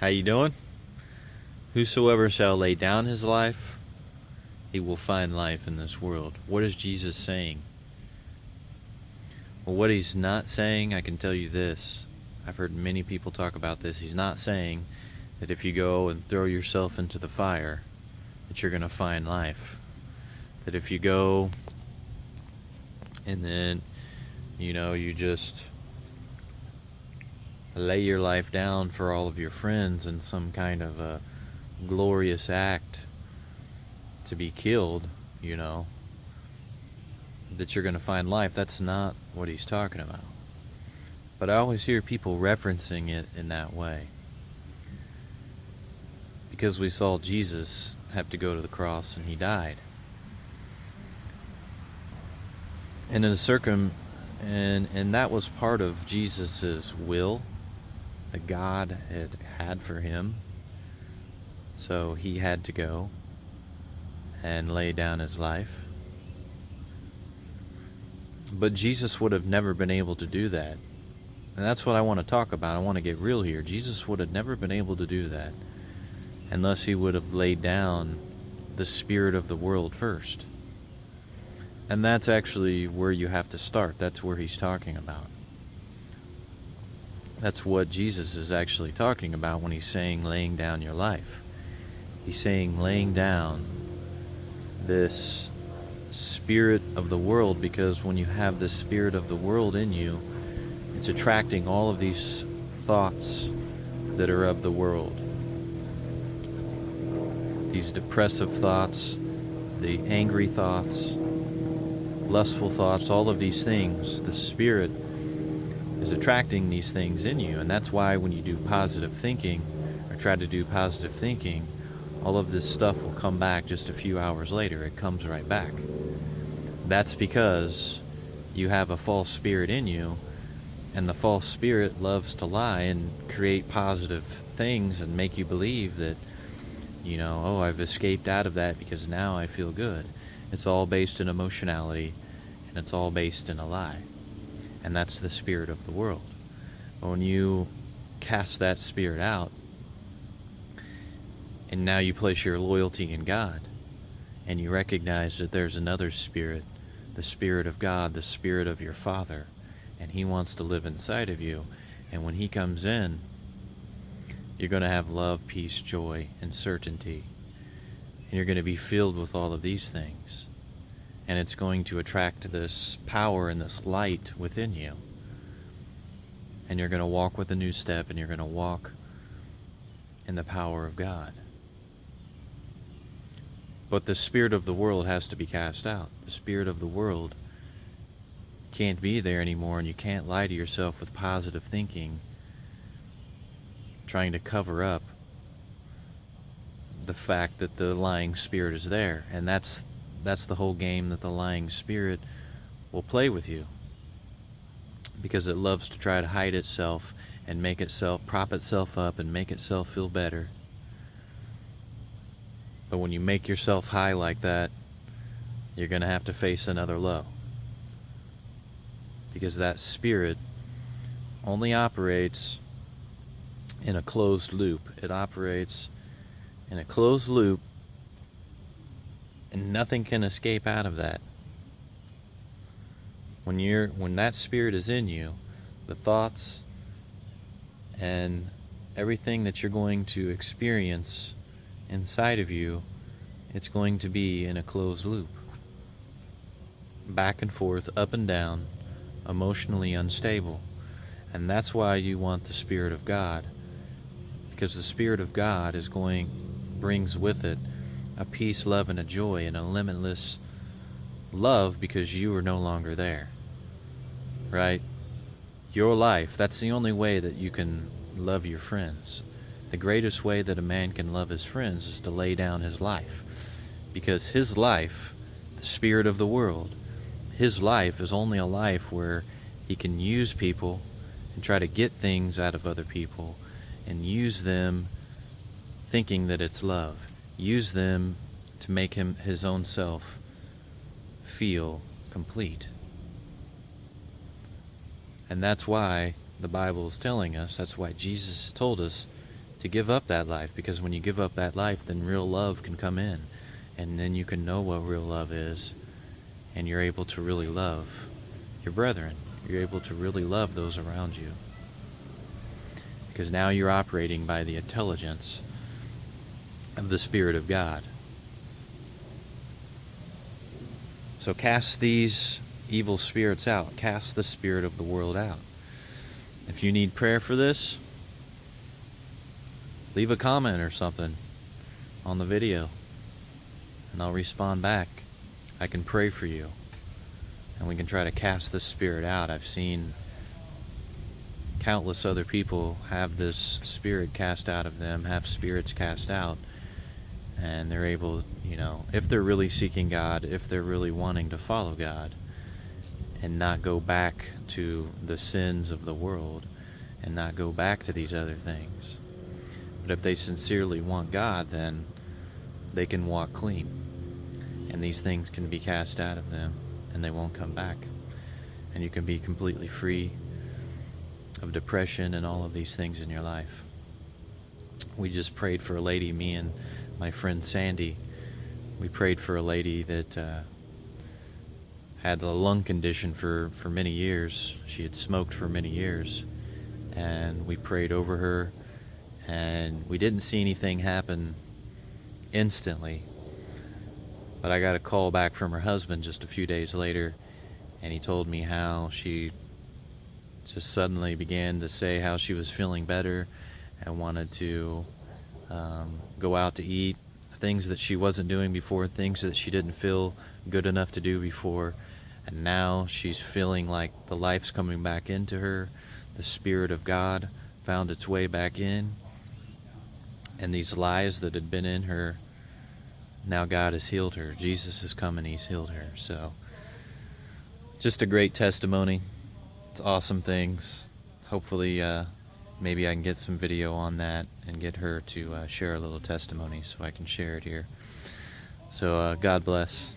How you doing? Whosoever shall lay down his life, he will find life in this world. What is Jesus saying? Well, what he's not saying, I can tell you this. I've heard many people talk about this. He's not saying that if you go and throw yourself into the fire, that you're going to find life. That if you go and then, you just lay your life down for all of your friends in some kind of a glorious act to be killed, that you're going to find life. That's not what he's talking about. But I always hear people referencing it in that way. Because we saw Jesus have to go to the cross and he died. And and that was part of Jesus's will that God had for him. So he had to go and lay down his life. But Jesus would have never been able to do that. And that's what I want to talk about. I want to get real here. Jesus would have never been able to do that unless he would have laid down the spirit of the world first. And that's actually where you have to start. That's where he's talking about. That's what Jesus is actually talking about when he's saying laying down your life. He's saying laying down this spirit of the world, because when you have this spirit of the world in you, it's attracting all of these thoughts that are of the world. These depressive thoughts, the angry thoughts, lustful thoughts, all of these things, the spirit is attracting these things in you. And that's why when you do positive thinking, or try to do positive thinking, all of this stuff will come back just a few hours later. It comes right back. That's because you have a false spirit in you, and the false spirit loves to lie and create positive things and make you believe that, I've escaped out of that because now I feel good. It's all based in emotionality, and it's all based in a lie. And that's the spirit of the world. But when you cast that spirit out, and now you place your loyalty in God, and you recognize that there's another spirit, the Spirit of God, the Spirit of your Father, and he wants to live inside of you. And when he comes in, you're going to have love, peace, joy, and certainty. And you're going to be filled with all of these things. And it's going to attract this power and this light within you. And you're going to walk with a new step, and you're going to walk in the power of God. But the spirit of the world has to be cast out. The spirit of the world can't be there anymore, and you can't lie to yourself with positive thinking, trying to cover up the fact that the lying spirit is there. And that's the whole game that the lying spirit will play with you, because it loves to try to hide itself and make itself, prop itself up and make itself feel better. But when you make yourself high like that, you're going to have to face another low, because that spirit only operates in a closed loop. It operates in a closed loop, and nothing can escape out of that. When that spirit is in you, the thoughts and everything that you're going to experience inside of you, it's going to be in a closed loop. Back and forth, up and down, emotionally unstable. And that's why you want the Spirit of God, because the Spirit of God brings with it a peace, love, and a joy, and a limitless love, because you are no longer there. Right? Your life, that's the only way that you can love your friends. The greatest way that a man can love his friends is to lay down his life. Because his life, the spirit of the world, his life is only a life where he can use people and try to get things out of other people, and use them thinking that it's love. Use them to make his own self feel complete. And that's why the Bible is telling us, that's why Jesus told us to give up that life, because when you give up that life, then real love can come in, and then you can know what real love is, and you're able to really love your brethren. You're able to really love those around you, because now you're operating by the intelligence of the Spirit of God. So cast these evil spirits out. Cast the spirit of the world out. If you need prayer for this, leave a comment or something on the video, and I'll respond back. I can pray for you, and we can try to cast this spirit out. I've seen countless other people have this spirit cast out of them, have spirits cast out, and they're able, if they're really seeking God, if they're really wanting to follow God and not go back to the sins of the world and not go back to these other things. But if they sincerely want God, then they can walk clean, and these things can be cast out of them, and they won't come back. And you can be completely free of depression and all of these things in your life. We just prayed for a lady, me and my friend Sandy. We prayed for a lady that had a lung condition for many years. She had smoked for many years, and we prayed over her, and we didn't see anything happen instantly, but I got a call back from her husband just a few days later, and he told me how she just suddenly began to say how she was feeling better and wanted to go out to eat, things that she wasn't doing before, things that she didn't feel good enough to do before, and now she's feeling like the life's coming back into her. The Spirit of God found its way back in, and these lies that had been in her, now God has healed her. Jesus has come and He's healed her. So just a great testimony. It's awesome things. Hopefully maybe I can get some video on that and get her to share a little testimony so I can share it here. So God bless.